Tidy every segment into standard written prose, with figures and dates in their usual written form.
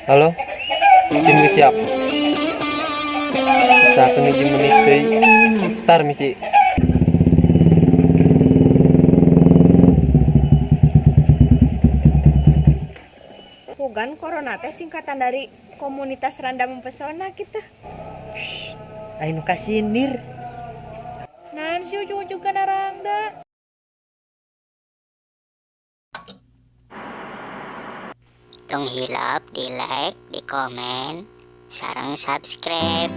Halo, izin ke siapa? Satu nih menit deui. Star misi. Pugan corona teh singkatan dari komunitas Randa Mempesona kita. Ayo kasindir. Nan si ujung-ujung kana Randa. Tong hilap, di like, di komen, sarang subscribe.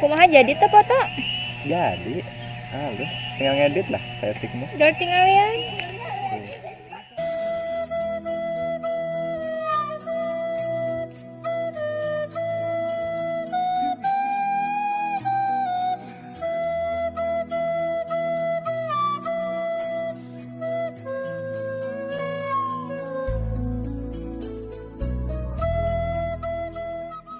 Kumaha jadi teh foto? Jadi, halus. Tinggal ngedit lah, saya tikmu. Udah tinggal ya.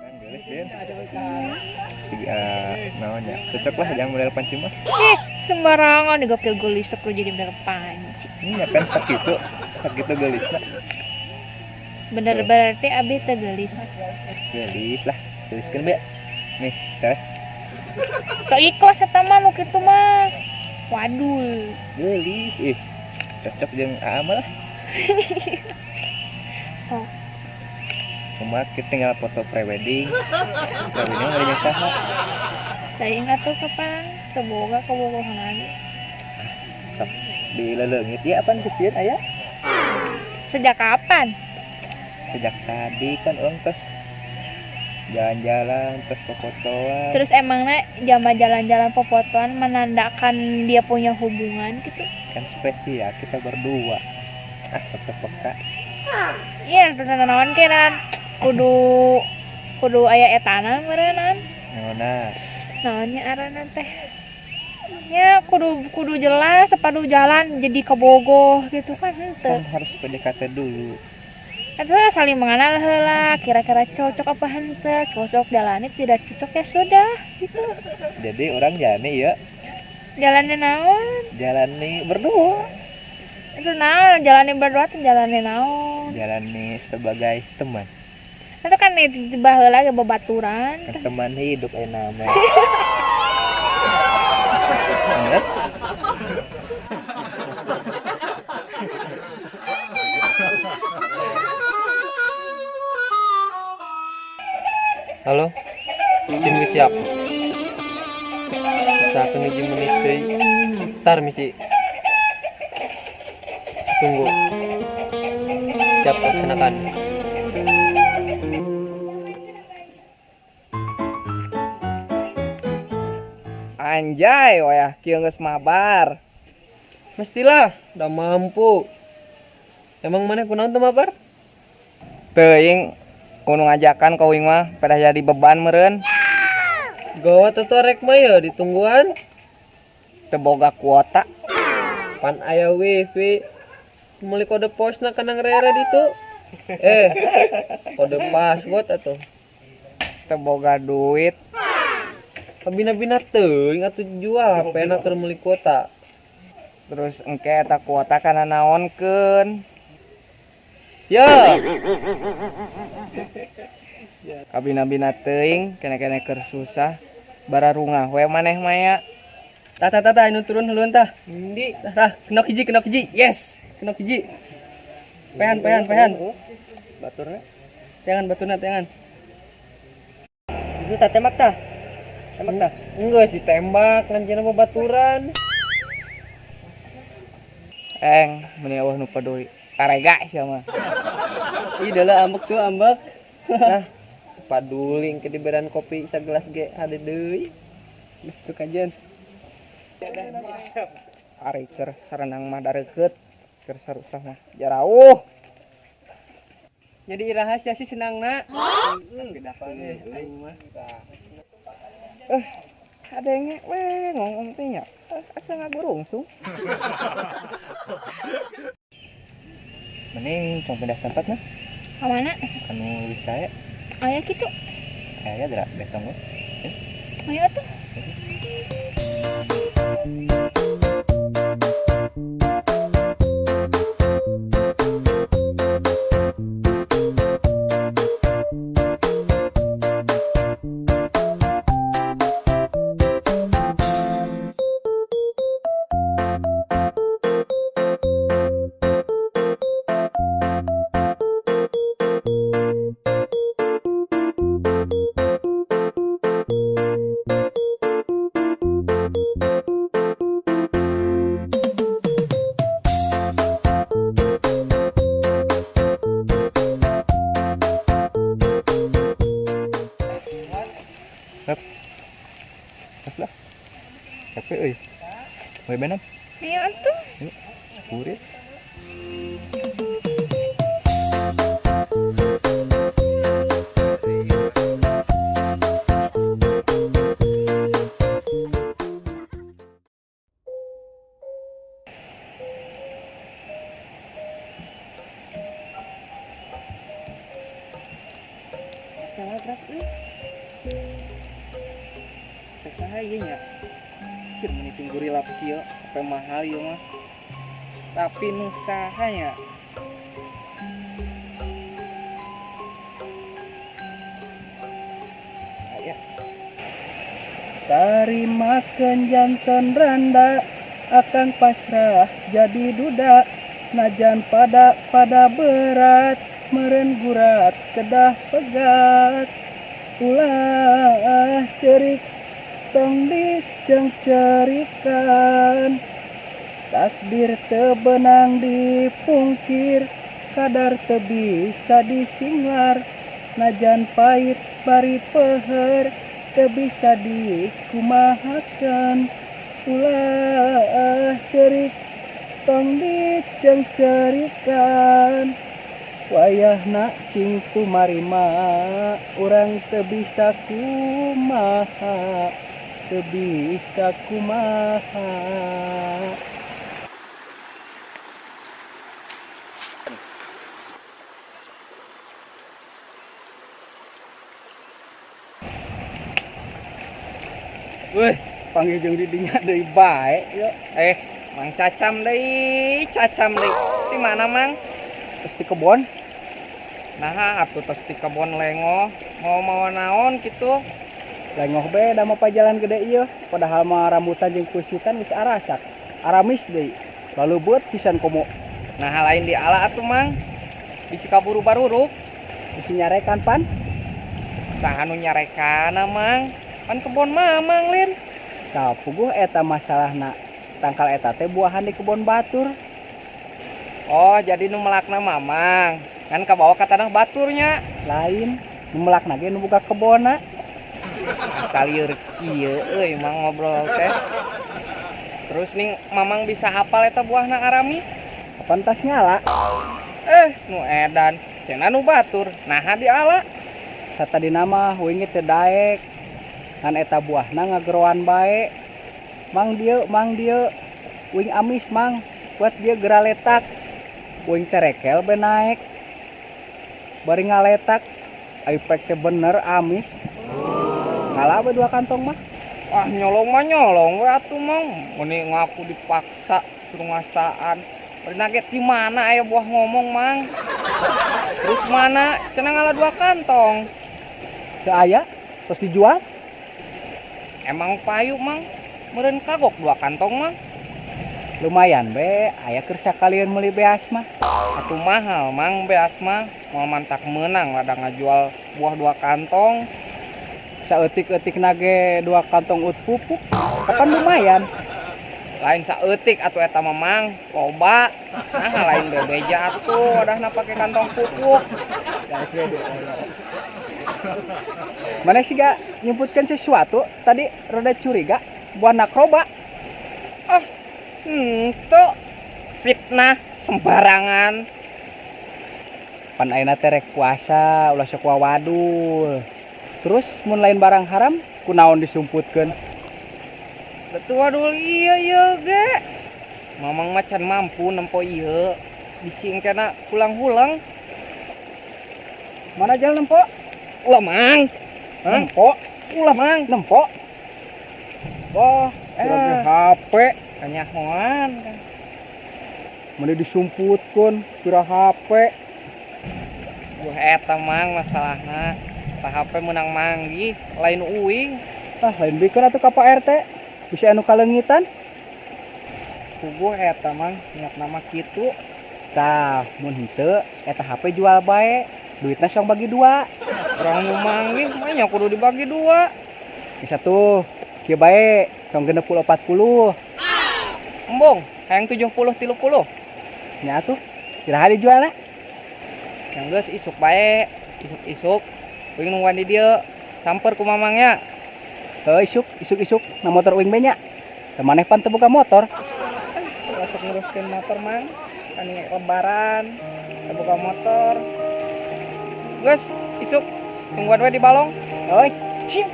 Kan gelis Den. Namanya cocok lah yang model panci mah. Sembarangan digapil gelis aku jadi bener panci. Ini kan sakit gelis lah. Bener berarti abi teh gelis. Gelis lah, geliskan be. Nih, tes. Teu ikhlas eta mah nu kitu mah. Waduh. Gelis, cocok jeung Aa mah lah. Sok. Cuma kita tinggal foto prewedding. Prewedding ada yang saha. Saya ingat tuh kapan keboga lagi. Sok dileleungit ya apaan kesieun aya? Sejak kapan? Sejak tadi kan orang terus jalan-jalan terus fotoan. Terus emangnya jama jalan-jalan pefotoan menandakan dia punya hubungan gitu? Kan spesial kita berdua. Sok peka. Iya, naon kenan kudu aya etana meureunnan. Nah, Naonnya arana teh? Ya kudu jelas sepadu jalan jadi kebogoh gitu kan henteu. kan harus PDKT dulu. Eta saling mengenal heula, kira-kira cocok apa henteu, cocok jalani tidak cocok ya sudah gitu. Jadi orang jalani ya, Jalannya naon? jalani berdua, Itu naon jalani berdua teh jalani naon? jalani sebagai teman. Itu kan di baheula ge babaturan. Kan teman hidup nama. Ingat? Halo, izin ke siap. Bisa akan izin menit deui. Start misi. Tunggu. Siap laksanakan. Anjay, wayah kieu geus mabar. Mestilah, udah mampu. Emang mana kunaon teu mabar? Teuing kudu ngajakan ka uing mah pada jadi beban meureun. Gawat atuh rek mah ya ditungguan. Teu boga kuota. Pan aya wifi. Meuli kode posna kana ngrere ditu. Kode password atuh. Teu boga duit. Kabina-bina teuing atuh jual HP-na keur meuli kuota. Terus engke eta kuota kana naonkeun? Ya, Kabina-bina teuing kene-kene keur susah. Bararungah we maneh maya. tah anu turun huluan tah. Endi? Tah, kenok hiji. Yes, kenok hiji. Pehan. Baturna. Tangan. Itu tah tembak tah. Enggak ditembak, ngancina babaturan. Meni eueuh nu peduli. Karega sia mah. Ih, deula ambek. Nah, paduli ke diberian kopi sagelas ge hade deui. Geus teu kajian. Ari keur sarenang mah dareukeut. Keur sarusah mah jarauh. Jadi rahasia sih senangna. Kadenge we ngomong teh nya. Asa ngagurungsung. Mending cong pindah tempat nah. Ka mana? Anu lebih saya. Aya kitu. Kayaknya dra betong we. Ayo atuh. Aslah. Capek euy. We benam. Ayo atuh. Kurit. Saha ieu nya? Cir meni tingguri lap kieu, apa mahal ieu mah. Tapi nu saha nya? Aya. Tarimakeun janten randa, akang pasrah jadi duda. Najan pada berat, meureun gurat kedah pegat. Ulah cerik tong dicengcerikan, takdir teu beunang dipungkir, kadar teu bisa disinglar, najan pahit bari peuheur teu bisa dikumahakeun. Ulah cerik tong dicengcerikan, wayahna cing kumarima urang teu bisa kumaha. Weh, panggil jeung didinya deui bae yeuh. Mang cacam deui. Di mana, Mang? Tos di kebon. Nah, atuh tos di kebon lengoh. Mau naon kitu? Lengoh beda mah jalan gede ieu. Padahal mah rambutan jeung kusitan geus arasak. Aramis deui. Lalu buat pisan komo. Nah, lain di ala atuh, Mang. Bisi kaburu baruruk. Bisi nyarekan pan. saha nu nyarekana mang kan kebon mamang lin. Tah puguh eta masalahna tangkal eta teh buahan di kebon batur. Oh jadi nu melakna mamang kan kabawa ka tanah baturnya. Lain nu melakna ge nu boga kebonna. Kalieur kieu euy mang ngobrol teh. Terus nih mamang bisa hafal eta buahna aramis? Kapan tas nyala? Nu edan cenah nu batur naha di ala. Satadina mah wingit teu daek. Ngan eta buahna ngageroan bae. Mang dieu wing amis mang buat dia geraletak. Wing terekel be naek. Bari ngaletak efek teh bener amis. Ngalah be 2 kantong mah. Ah nyolong mah nyolong we atuh mang. Meni ngaku dipaksa suruh ngasaan. Bari nage di mana aya buah ngomong mang. Terus mana cenah ngalah 2 kantong. Teu aya terus dijual. Emang payu mang. Meureun kagok 2 kantong mah. Lumayan be aya keur sakalian meuli beas mah. Atuh mahal mang beas mah. Mau mantak menang rada ngajual buah 2 kantong. Saeutik-eutik nage 2 kantong ut pupuk. Kapan lumayan. Lain saeutik atuh eta mah mang loba. Nah lain bebeja atuh wadahna pake kantong pupuk. Mana sih gak nyebutkan sesuatu tadi rada curiga buah nakroba. Tuh fitnah sembarangan. Pan ayeuna teh rek puasa ulah sok wawadul. Terus mun lain barang haram kunaon disumputkeun? Betul wadul iya ge. Mamang macan mampu nempo ieu. Bising cenah pulang-pulang. Mana jalan nempo? Ulah mang. Nempo, Ulah mang. nempo. Wah, Lagi HP kanyahoan kan. mana disumputkeun pira HP. Buah eta mang masalahna. Tah HP menang manggi lain uing. Ah, lain bikeun atuh ka Pak RT. Bisa anu kalengitan. Puguh eta mang niat nama kitu. Tah, mun henteu eta HP jual bae. Duitna song bagi 2. Orang nu manggi mah nya kudu dibagi 2. Bisa tuh. Kieu bae, song 60 40. Embong, hayang 70 30. Nya atuh. Kiraha dijualna? Yang geus isuk bae. Isuk-isuk. Uing nungguan di dieu. Samper ku mamangnya. Heuh isuk. Na motor uing be nya. Teu maneh pan teu boga motor. Masuk nguruskeun motor mang. Ani lebaran. Teu boga motor. Geus, isuk. Tungguan we di balong. Oi, cip.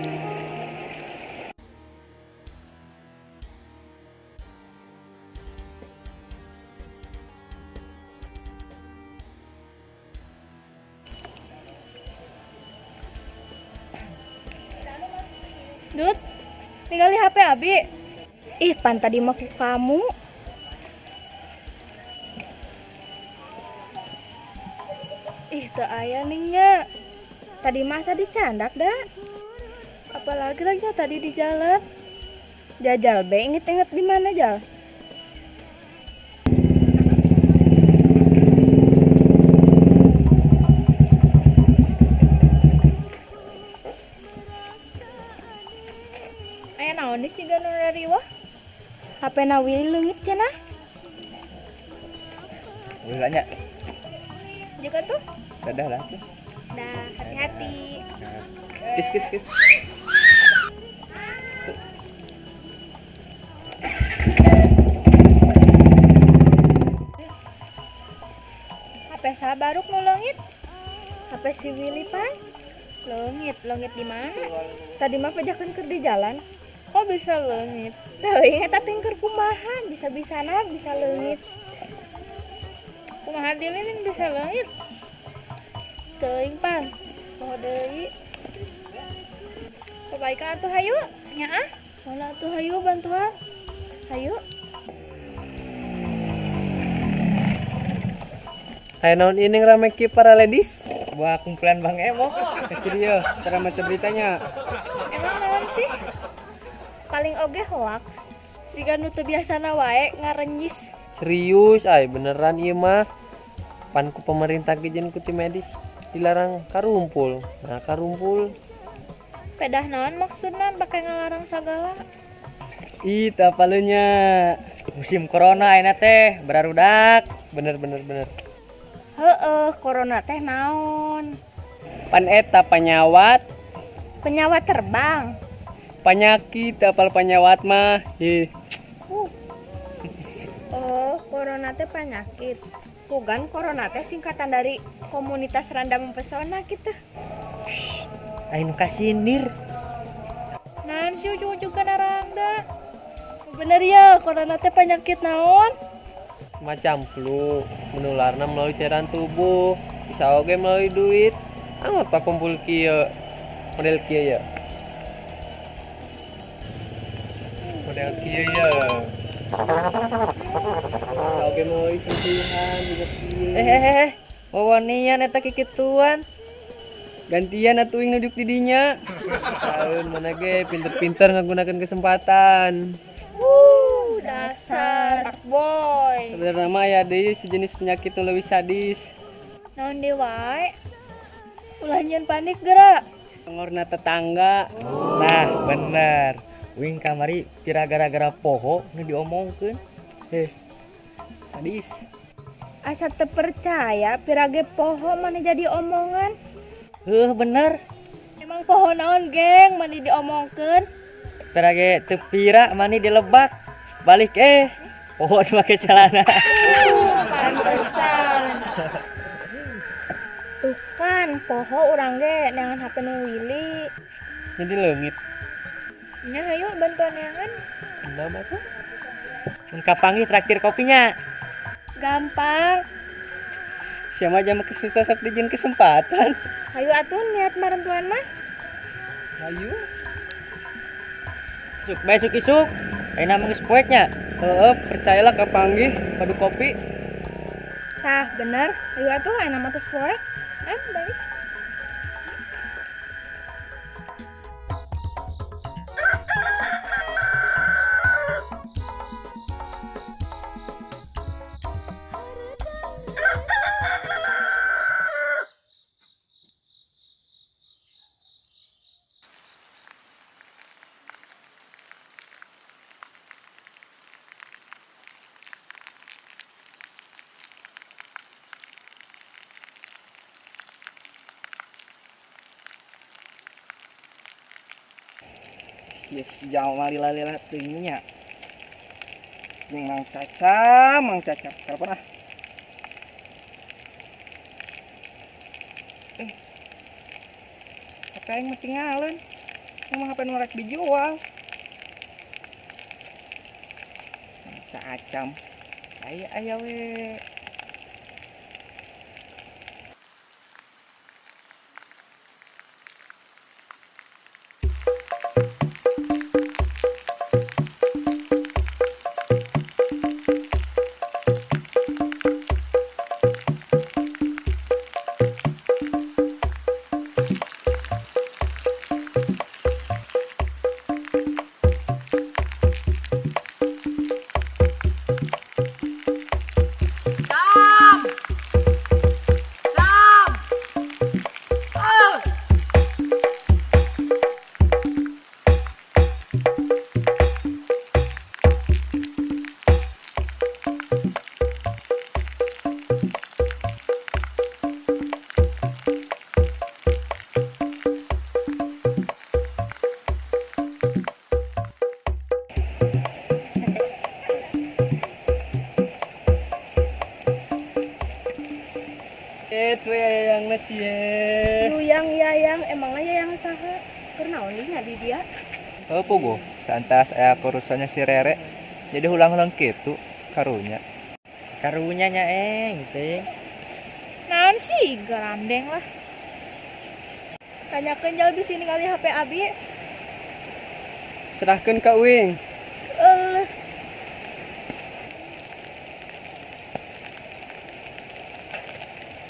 Dut, tinggali HP Abi. Ih, pan tadi mah ku kamu. Ih, teu aya ningnya. Tadi masa dicandak dah. Apalagi lagi tadi di jalan. Jajal be, inget-inget di mana Jal? Aya naon di siga nu riwah? HP na Willy leungit cenah. Ulah nya. Juga tuh. Dadah lah. Dah, hati-hati. Kis. HP sabaruk nu leungit. HP si Willy pan. Leungit di mana? Tadi mah pejakeun keur di jalan. Kok bisa leungit? Teuing eta teh keur kumaha? Bisa-bisana bisa leungit. Kumaha dilin bisa leungit? Teuing pan. Poho deui. Perbaikan atuh hayu. Nya ah. Soalna atuh hayu bantuan. Hayu. Hai naon ini rame ki para ladies. Buah kumpulan Bang Emo. Kasih dia cara macam beritanya. Emang naon sih? Paling oge hoax. Siga nu teu biasana wae ngarenyis. Serius, beneran ieu mah. Pan ku pemerintah ge jeung ku tim medis dilarang karumpul. Nah, karumpul Pedah naon maksudna pakai ngalarang sagala? Ih, tapalunya. Musim corona enak teh, berarudak. Bener. Heeh, corona teh naon? Pan eta penyawat, Penyawat terbang. penyakit apal penyawat mah. Ih, Oh, corona teh penyakit. Bukan corona teh singkatan dari komunitas randa mempesona gitu. aing kasindir. Naon sih ujung-ujung kana randa? Bener ya, corona teh penyakit naon? Macam flu, menularna melalui cairan tubuh, bisa oge melalui duit. Amat pak kumpul kieu. Model kieu ya. Model kieu ya. Bisa oge melalui sentuhan juga kieu. Wawanian eta kikituan. Gantian atuh ing nuduk di dinya. Taun mana ge pinter-pinter nggunakeun kesempatan. Dasar boy. Sebenarnya mah ya deui sejenis penyakit nu leuwih sadis. Naon deui wae? Ulah nyeun panik geura. Ngorna tetangga. Nah, bener. Wing kamari kira gara-gara poho nu diomongkeun. Sadis. Asa teu percaya pirage poho mana jadi omongan? Bener. Emang poho naon geng mana diomongkeun? Terage teu pira mani dilebak. Balik poho make celana. Pantesan. Tuh kan poho urang ge neangan HP nu Willy. Jadi leungit. Nya hayu bantuan neangan. Enggak bagus. Engkap panggih traktir kopinya. Gampang. Siapa aja make susah sok dijieun kesempatan. Hayu atuh niat marentuan mah. Ayo. Suk, besok isuk. Enak geus poeknya. Percayalah ka panggih padu kopi. Tah bener. Hayu atuh enak mah teu poek. Baik. Yes, jauh lila tingginya. Mang caca. Kapan ah? HP yang mesti ngalen. Emang HP nu rek dijual. Cacam. Aya we. Itu yang cie. Yang emangnya yang saha? Keur nya di dia? Pogo, santas aya kurusannya si Rere. Jadi ulang-ulang kitu karunya. Karunya nya teh. Naon sih garandeng lah. Tanyakeun jauh di sini kali HP Abi. Serahkeun ka Uing.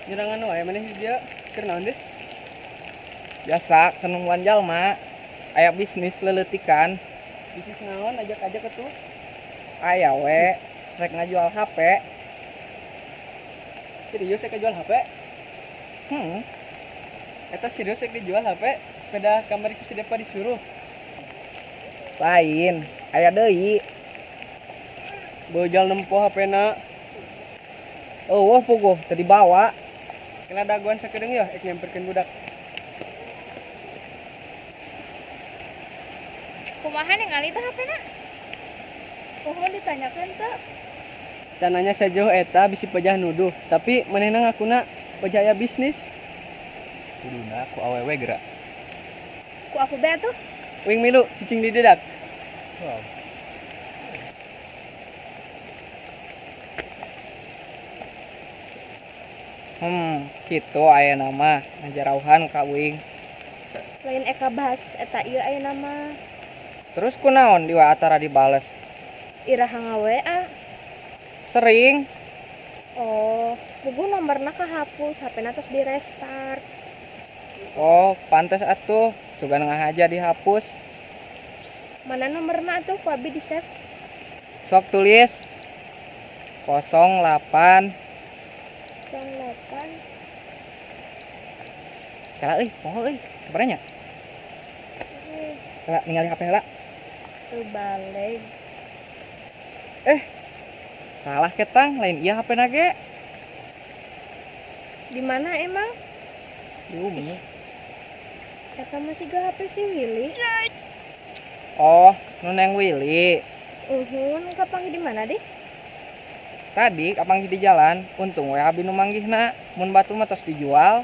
Nyerangan wae maneh dia keur naon deh? Biasa kenungguan jalma aya bisnis leleutikan. Bisnis naon ajak-ajak atuh? Aya we rek ngajual HP. Serius rek ngajual HP? Eta serius rek dijual HP? sepeda kamar ku si Depa disuruh. Lain, aya deui. Bojal nempo HP-na. Eueuh puguh teu dibawa. Kena daguan sakedeung ya ek nyamperkeun budak. Kumaha ningali teh HP-na? Pohon ditanyakan teh. Cananya sajauh eta bisi pejah nuduh, tapi manehna ngakuna pejah aya bisnis. Kuduna ku awewe geura. Ku aku bea tuh. Wing milu cicing di dedak. Wow. Kitu aya nama ngajarauhan ka Wing. Lain eka bahas eta ieu aya nama. Terus kunaon di WA tara dibales? Iraha nga-WA. Sering. Oh, puguh nomorna kahapus, HP-na terus di restart. Oh, pantes atuh. Sugan ngahaja dihapus. Mana nomorna tuh ku abi di save? Sok tulis 08. 08. Kala euy, poho euy, sabaranya. Kala ningali HP heula. Teu balik. Salah ketang, lain iya HP na ge. Di mana emang? Di umum. Eta masih ga HP si Willy. Oh, nu Neng Willy. Uhun, kapanggih di mana deh? Tadi kapanggih di jalan, untung we abi nu manggihna, mun batu mah tos dijual.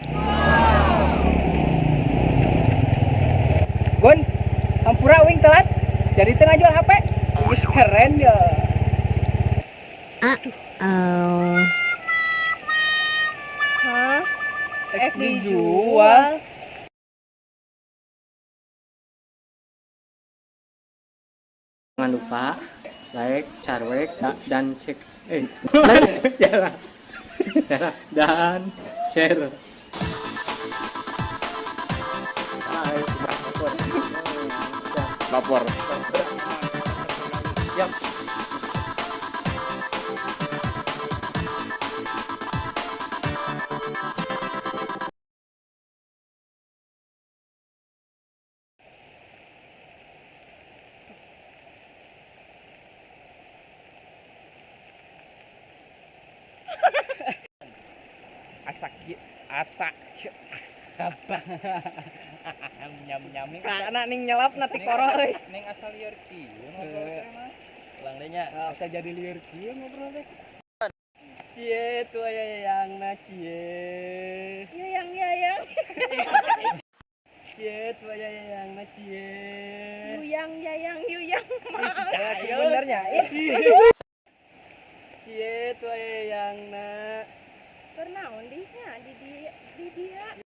Gun, hampura Wing telat. Jadi tengah jual HP. Geus keren ya. Hah? Ek dijual. Jangan lupa like, share, dan dan share. Lapor. Yap. Asak Nyam-nyam nih. kana ning nyelap na ti koro euy. Neng asal lieur kieu ngobrol teh mah. Ulang deui nya. Asa jadi lieur kieu ngobrol teh. Cie tu aya yayangna cie. Yayang. Cie tu aya yayangna cie. Yuyang, yuyang. Sebenarnya. Cie tu aya yayangna. Kernaon di nya di dia.